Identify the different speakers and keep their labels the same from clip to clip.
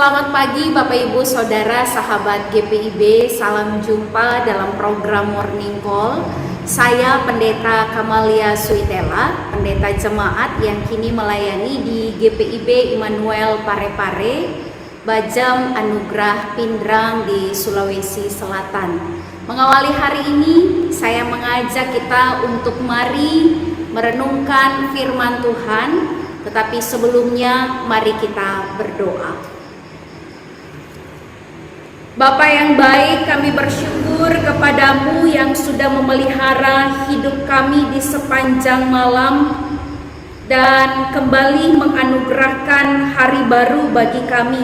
Speaker 1: Selamat pagi Bapak Ibu Saudara sahabat GPIB. Salam jumpa dalam program Morning Call. Saya Pendeta Kamalia Suitela, pendeta jemaat yang kini melayani di GPIB Immanuel Parepare, Bajam Anugerah Pindrang di Sulawesi Selatan. Mengawali hari ini, saya mengajak kita untuk mari merenungkan firman Tuhan. Tetapi sebelumnya mari kita berdoa. Bapa yang baik, kami bersyukur kepadamu yang sudah memelihara hidup kami di sepanjang malam dan kembali menganugerahkan hari baru bagi kami.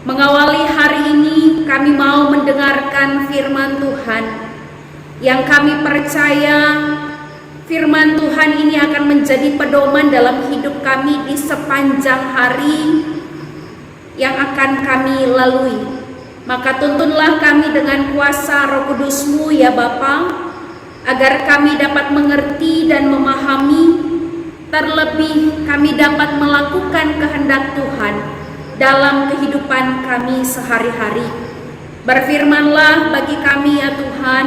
Speaker 1: Mengawali hari ini kami mau mendengarkan firman Tuhan yang kami percaya firman Tuhan ini akan menjadi pedoman dalam hidup kami di sepanjang hari yang akan kami lalui. Maka tuntunlah kami dengan kuasa Roh Kudus-Mu ya Bapa, agar kami dapat mengerti dan memahami, terlebih kami dapat melakukan kehendak Tuhan dalam kehidupan kami sehari-hari. Berfirmanlah bagi kami ya Tuhan,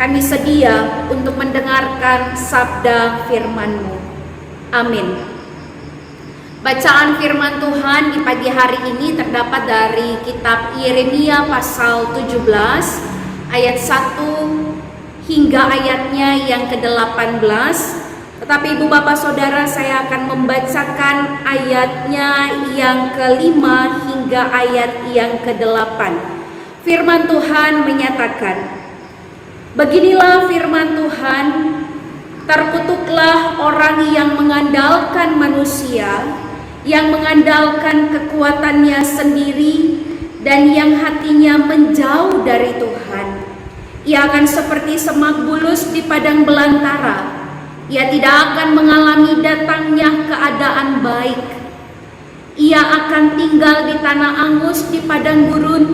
Speaker 1: kami sedia untuk mendengarkan sabda firman-Mu. Amin. Bacaan firman Tuhan di pagi hari ini terdapat dari kitab Yeremia pasal 17 ayat 1 hingga ayatnya yang ke-18. Tetapi Ibu Bapak Saudara, saya akan membacakan ayatnya yang ke-5 hingga ayat yang ke-8. Firman Tuhan menyatakan, beginilah firman Tuhan, terkutuklah orang yang mengandalkan manusia, yang mengandalkan kekuatannya sendiri, dan yang hatinya menjauh dari Tuhan. Ia akan seperti semak bulus di padang belantara. Ia tidak akan mengalami datangnya keadaan baik. Ia akan tinggal di tanah angus, di padang gurun,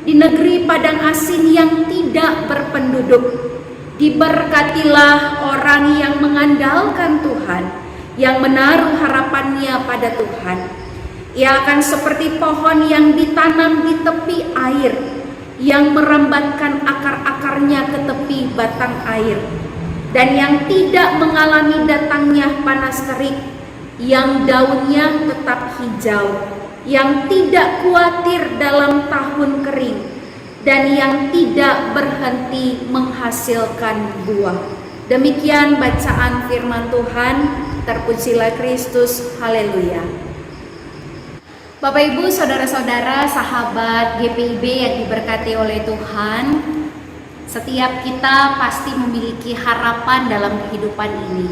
Speaker 1: di negeri padang asin yang tidak berpenduduk. Diberkatilah orang yang mengandalkan Tuhan, yang menaruh harapannya pada Tuhan. Ia akan seperti pohon yang ditanam di tepi air, yang merambatkan akar-akarnya ke tepi batang air, dan yang tidak mengalami datangnya panas terik, yang daunnya tetap hijau, yang tidak khawatir dalam tahun kering, dan yang tidak berhenti menghasilkan buah. Demikian bacaan firman Tuhan. Terpujilah Kristus, haleluya. Bapak Ibu, saudara-saudara, sahabat GPIB yang diberkati oleh Tuhan, setiap kita pasti memiliki harapan dalam kehidupan ini.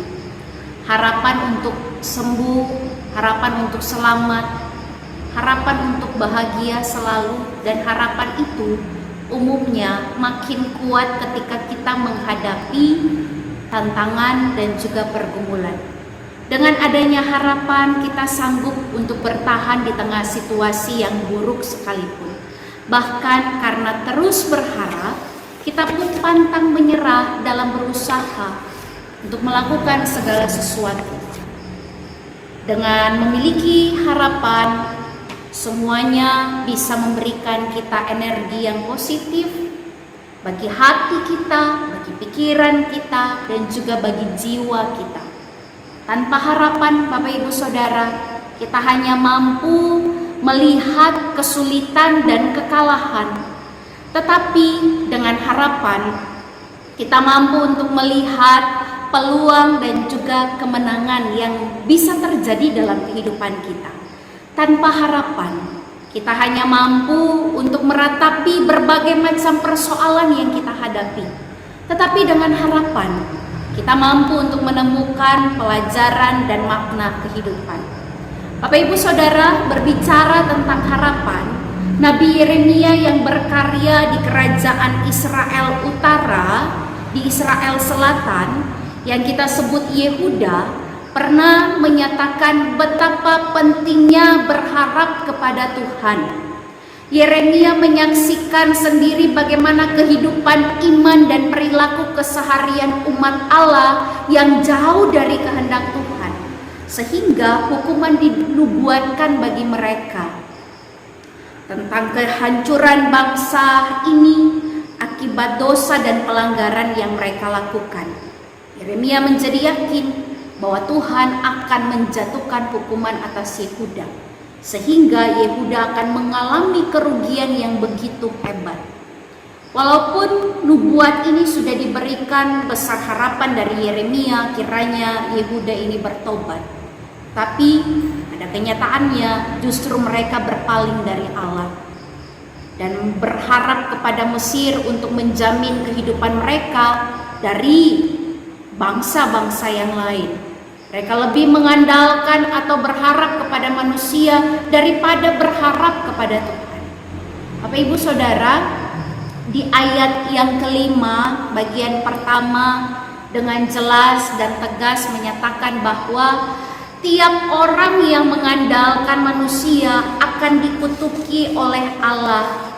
Speaker 1: Harapan untuk sembuh, harapan untuk selamat, harapan untuk bahagia selalu, dan harapan itu umumnya makin kuat ketika kita menghadapi tantangan dan juga pergumulan. Dengan adanya harapan, kita sanggup untuk bertahan di tengah situasi yang buruk sekalipun. Bahkan karena terus berharap, kita pun pantang menyerah dalam berusaha untuk melakukan segala sesuatu. Dengan memiliki harapan, semuanya bisa memberikan kita energi yang positif bagi hati kita, bagi pikiran kita, dan juga bagi jiwa kita. Tanpa harapan, Bapak Ibu Saudara, kita hanya mampu melihat kesulitan dan kekalahan. Tetapi dengan harapan, kita mampu untuk melihat peluang dan juga kemenangan yang bisa terjadi dalam kehidupan kita. Tanpa harapan, kita hanya mampu untuk meratapi berbagai macam persoalan yang kita hadapi. Tetapi dengan harapan, kita mampu untuk menemukan pelajaran dan makna kehidupan. Bapak Ibu Saudara, berbicara tentang harapan, Nabi Yeremia yang berkarya di kerajaan Israel Utara, di Israel Selatan, yang kita sebut Yehuda, pernah menyatakan betapa pentingnya berharap kepada Tuhan. Yeremia menyaksikan sendiri bagaimana kehidupan iman dan perilaku keseharian umat Allah yang jauh dari kehendak Tuhan, sehingga hukuman dinubuatkan bagi mereka. tentang kehancuran bangsa ini akibat dosa dan pelanggaran yang mereka lakukan. Yeremia menjadi yakin bahwa Tuhan akan menjatuhkan hukuman atas Yehuda, sehingga Yehuda akan mengalami kerugian yang begitu hebat. Walaupun nubuat ini sudah diberikan, besar harapan dari Yeremia kiranya Yehuda ini bertobat, tapi pada kenyataannya justru mereka berpaling dari Allah dan berharap kepada Mesir untuk menjamin kehidupan mereka dari bangsa-bangsa yang lain. Mereka lebih mengandalkan atau berharap kepada manusia daripada berharap kepada Tuhan. Bapak Ibu Saudara, di ayat yang kelima, bagian pertama dengan jelas dan tegas menyatakan bahwa tiap orang yang mengandalkan manusia akan dikutuki oleh Allah.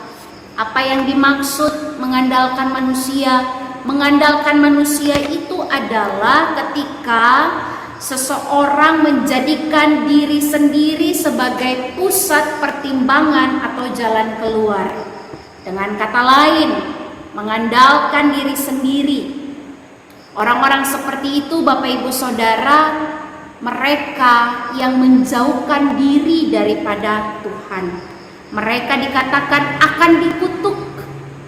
Speaker 1: Apa yang dimaksud mengandalkan manusia? Mengandalkan manusia itu adalah ketika seseorang menjadikan diri sendiri sebagai pusat pertimbangan atau jalan keluar. Dengan kata lain, mengandalkan diri sendiri. Orang-orang seperti itu, Bapak Ibu Saudara, mereka yang menjauhkan diri daripada Tuhan. Mereka dikatakan akan dikutuk.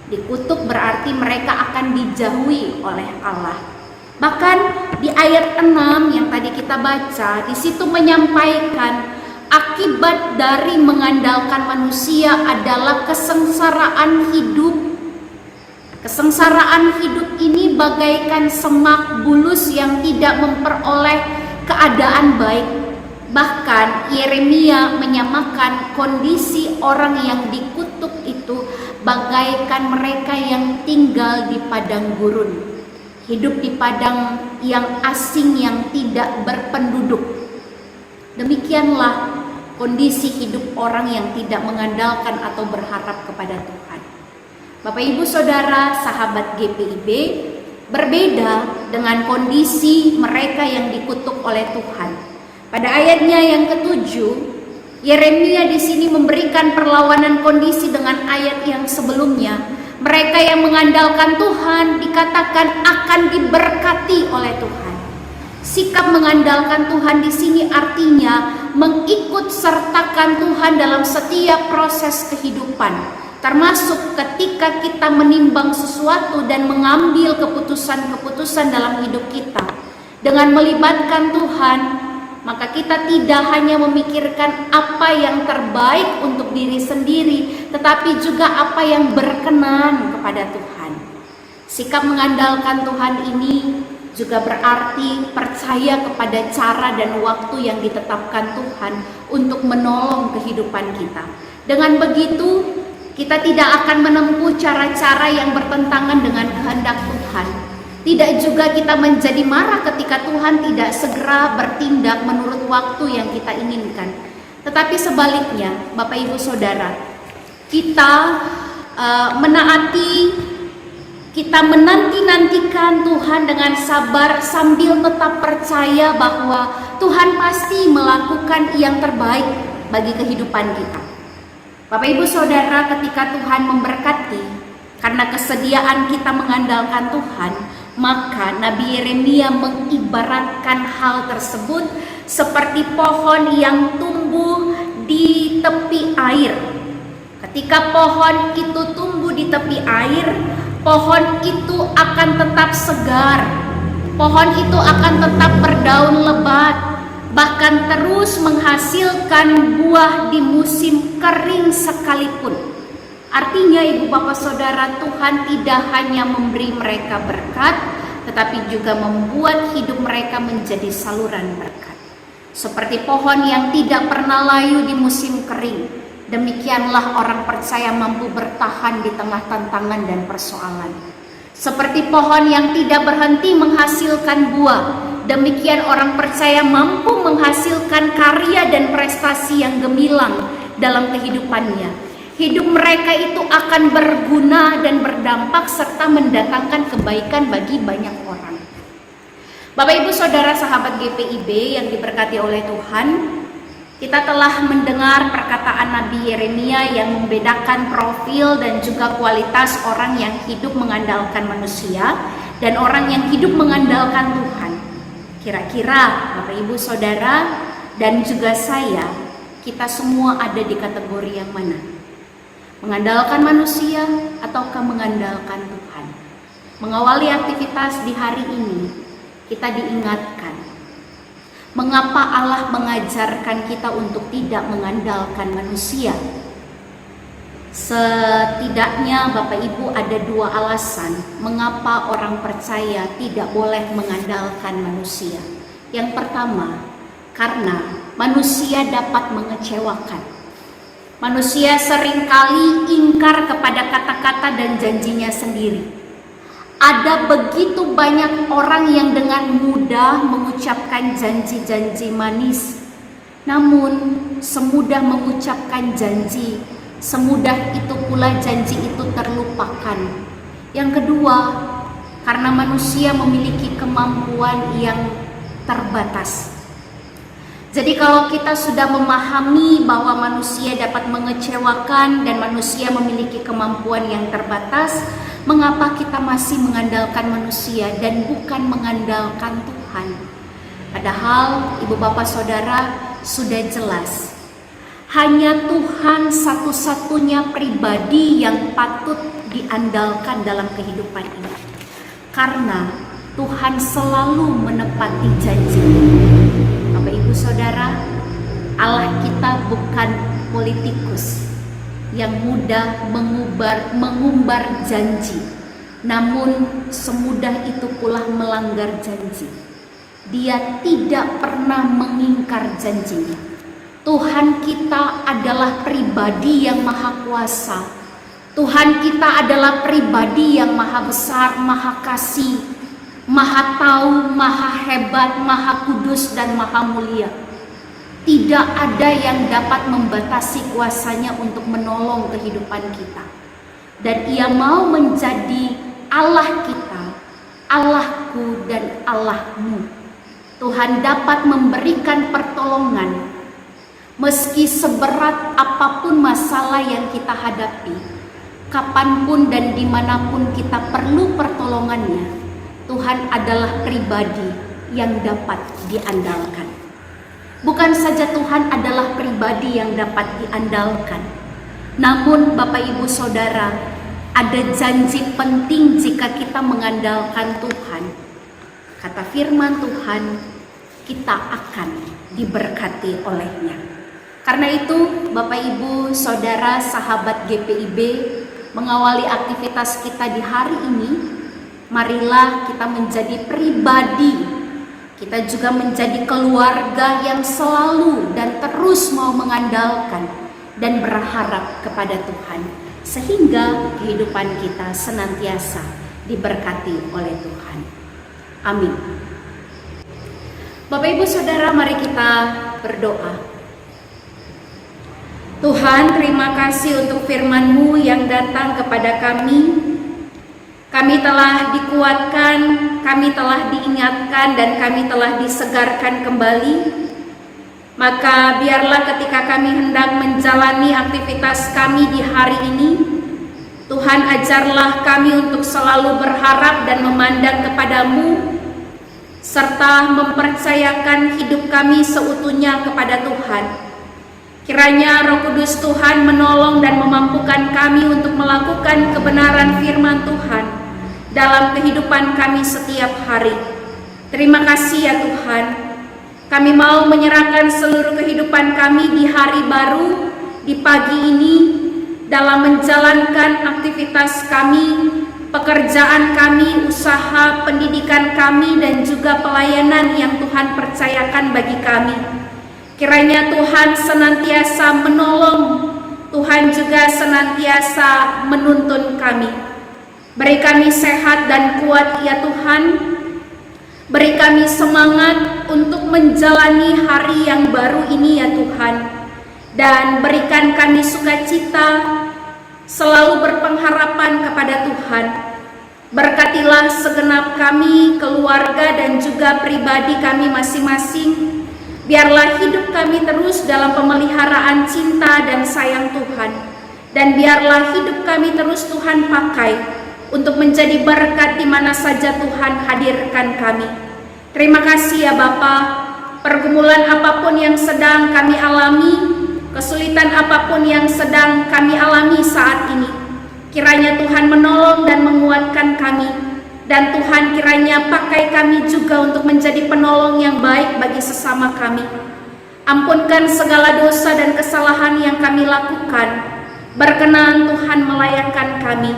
Speaker 1: Dikutuk berarti mereka akan dijauhi oleh Allah. Bahkan di ayat 6 yang tadi kita baca, di situ menyampaikan akibat dari mengandalkan manusia adalah kesengsaraan hidup. Kesengsaraan hidup ini bagaikan semak bulus yang tidak memperoleh keadaan baik. Bahkan Yeremia menyamakan kondisi orang yang dikutuk itu bagaikan mereka yang tinggal di padang gurun, hidup di padang yang asing yang tidak berpenduduk. Demikianlah kondisi hidup orang yang tidak mengandalkan atau berharap kepada Tuhan. Bapak Ibu Saudara, sahabat GPIB, berbeda dengan kondisi mereka yang dikutuk oleh Tuhan. Pada ayatnya yang ketujuh, Yeremia di sini memberikan perlawanan kondisi dengan ayat yang sebelumnya. Mereka yang mengandalkan Tuhan dikatakan akan diberkati oleh Tuhan. Sikap mengandalkan Tuhan di sini artinya mengikut sertakan Tuhan dalam setiap proses kehidupan, termasuk ketika kita menimbang sesuatu dan mengambil keputusan-keputusan dalam hidup kita. Dengan melibatkan Tuhan, maka kita tidak hanya memikirkan apa yang terbaik untuk diri sendiri, tetapi juga apa yang berkenan kepada Tuhan. Sikap mengandalkan Tuhan ini juga berarti percaya kepada cara dan waktu yang ditetapkan Tuhan untuk menolong kehidupan kita. Dengan begitu, kita tidak akan menempuh cara-cara yang bertentangan dengan kehendak Tuhan. Tidak juga kita menjadi marah ketika Tuhan tidak segera bertindak menurut waktu yang kita inginkan. Tetapi sebaliknya, Bapak Ibu Saudara, kita menanti-nantikan Tuhan dengan sabar sambil tetap percaya bahwa Tuhan pasti melakukan yang terbaik bagi kehidupan kita. Bapak Ibu Saudara, ketika Tuhan memberkati karena kesediaan kita mengandalkan Tuhan, maka Nabi Yeremia mengibaratkan hal tersebut seperti pohon yang tumbuh di tepi air. Ketika pohon itu tumbuh di tepi air, pohon itu akan tetap segar, pohon itu akan tetap berdaun lebat, bahkan terus menghasilkan buah di musim kering sekalipun. Artinya Ibu Bapak Saudara, Tuhan tidak hanya memberi mereka berkat, tetapi juga membuat hidup mereka menjadi saluran berkat. Seperti pohon yang tidak pernah layu di musim kering, demikianlah orang percaya mampu bertahan di tengah tantangan dan persoalan. Seperti pohon yang tidak berhenti menghasilkan buah, demikian orang percaya mampu menghasilkan karya dan prestasi yang gemilang dalam kehidupannya. Hidup mereka itu akan berguna dan berdampak serta mendatangkan kebaikan bagi banyak orang. Bapak Ibu Saudara sahabat GPIB yang diberkati oleh Tuhan, Kita telah mendengar perkataan Nabi Yeremia yang membedakan profil dan juga kualitas orang yang hidup mengandalkan manusia dan orang yang hidup mengandalkan Tuhan. Kira-kira Bapak Ibu Saudara dan juga saya, kita semua ada di kategori yang mana? Mengandalkan manusia ataukah mengandalkan Tuhan? Mengawali aktivitas di hari ini, kita diingatkan mengapa Allah mengajarkan kita untuk tidak mengandalkan manusia. Setidaknya Bapak Ibu ada dua alasan mengapa orang percaya tidak boleh mengandalkan manusia. Yang pertama, karena manusia dapat mengecewakan. Manusia seringkali ingkar kepada kata-kata dan janjinya sendiri. Ada begitu banyak orang yang dengan mudah mengucapkan janji-janji manis. Namun, semudah mengucapkan janji, semudah itu pula janji itu terlupakan. Yang kedua, karena manusia memiliki kemampuan yang terbatas. Jadi kalau kita sudah memahami bahwa manusia dapat mengecewakan dan manusia memiliki kemampuan yang terbatas, mengapa kita masih mengandalkan manusia dan bukan mengandalkan Tuhan? Padahal Ibu Bapak Saudara sudah jelas, hanya Tuhan satu-satunya pribadi yang patut diandalkan dalam kehidupan ini. Karena Tuhan selalu menepati janji. Bapak Ibu Saudara, Allah kita bukan politikus yang mudah mengumbar janji, namun semudah itu pula melanggar janji. Dia tidak pernah mengingkar janjinya. Tuhan kita adalah pribadi yang maha kuasa. Tuhan kita adalah pribadi yang maha besar, maha kasih, maha tahu, maha hebat, maha kudus, dan maha mulia. Tidak ada yang dapat membatasi kuasanya untuk menolong kehidupan kita. Dan Ia mau menjadi Allah kita, Allahku dan Allahmu. Tuhan dapat memberikan pertolongan meski seberat apapun masalah yang kita hadapi. Kapanpun dan dimanapun kita perlu pertolongannya, Tuhan adalah pribadi yang dapat diandalkan. Bukan saja Tuhan adalah pribadi yang dapat diandalkan, namun Bapak Ibu Saudara, ada janji penting jika kita mengandalkan Tuhan. Kata firman Tuhan, kita akan diberkati olehnya. Karena itu Bapak Ibu Saudara sahabat GPIB, mengawali aktivitas kita di hari ini, marilah kita menjadi pribadi, kita juga menjadi keluarga yang selalu dan terus mau mengandalkan dan berharap kepada Tuhan, sehingga kehidupan kita senantiasa diberkati oleh Tuhan. Amin. Bapak Ibu Saudara, mari kita berdoa. Tuhan, terima kasih untuk firman-Mu yang datang kepada kami. Kami telah dikuatkan, kami telah diingatkan, dan kami telah disegarkan kembali. Maka biarlah ketika kami hendak menjalani aktivitas kami di hari ini, Tuhan ajarlah kami untuk selalu berharap dan memandang kepada-Mu, serta mempercayakan hidup kami seutuhnya kepada Tuhan. Kiranya Roh Kudus Tuhan menolong dan memampukan kami untuk melakukan kebenaran firman Tuhan dalam kehidupan kami setiap hari. Terima kasih ya Tuhan. Kami mau menyerahkan seluruh kehidupan kami di hari baru, di pagi ini, dalam menjalankan aktivitas kami, pekerjaan kami, usaha, pendidikan kami, dan juga pelayanan yang Tuhan percayakan bagi kami. Kiranya Tuhan senantiasa menolong, Tuhan juga senantiasa menuntun kami. Beri kami sehat dan kuat ya Tuhan. Beri kami semangat untuk menjalani hari yang baru ini ya Tuhan. Dan berikan kami sukacita, selalu berpengharapan kepada Tuhan. Berkatilah segenap kami, keluarga dan juga pribadi kami masing-masing. Biarlah hidup kami terus dalam pemeliharaan cinta dan sayang Tuhan. Dan biarlah hidup kami terus Tuhan pakai untuk menjadi berkat di mana saja Tuhan hadirkan kami. Terima kasih ya Bapa. Pergumulan apapun yang sedang kami alami, kesulitan apapun yang sedang kami alami saat ini, kiranya Tuhan menolong dan menguatkan kami. Dan Tuhan kiranya pakai kami juga untuk menjadi penolong yang baik bagi sesama kami. Ampunkan segala dosa dan kesalahan yang kami lakukan. Berkenan Tuhan melayakkan kami.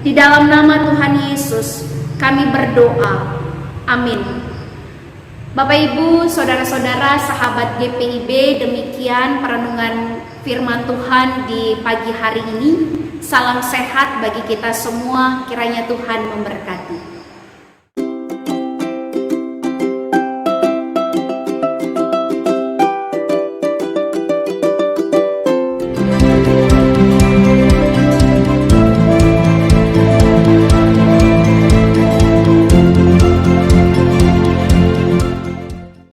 Speaker 1: Di dalam nama Tuhan Yesus kami berdoa. Amin. Bapak Ibu, saudara-saudara, sahabat GPIB, demikian perenungan firman Tuhan di pagi hari ini. Salam sehat bagi kita semua, kiranya Tuhan memberkati.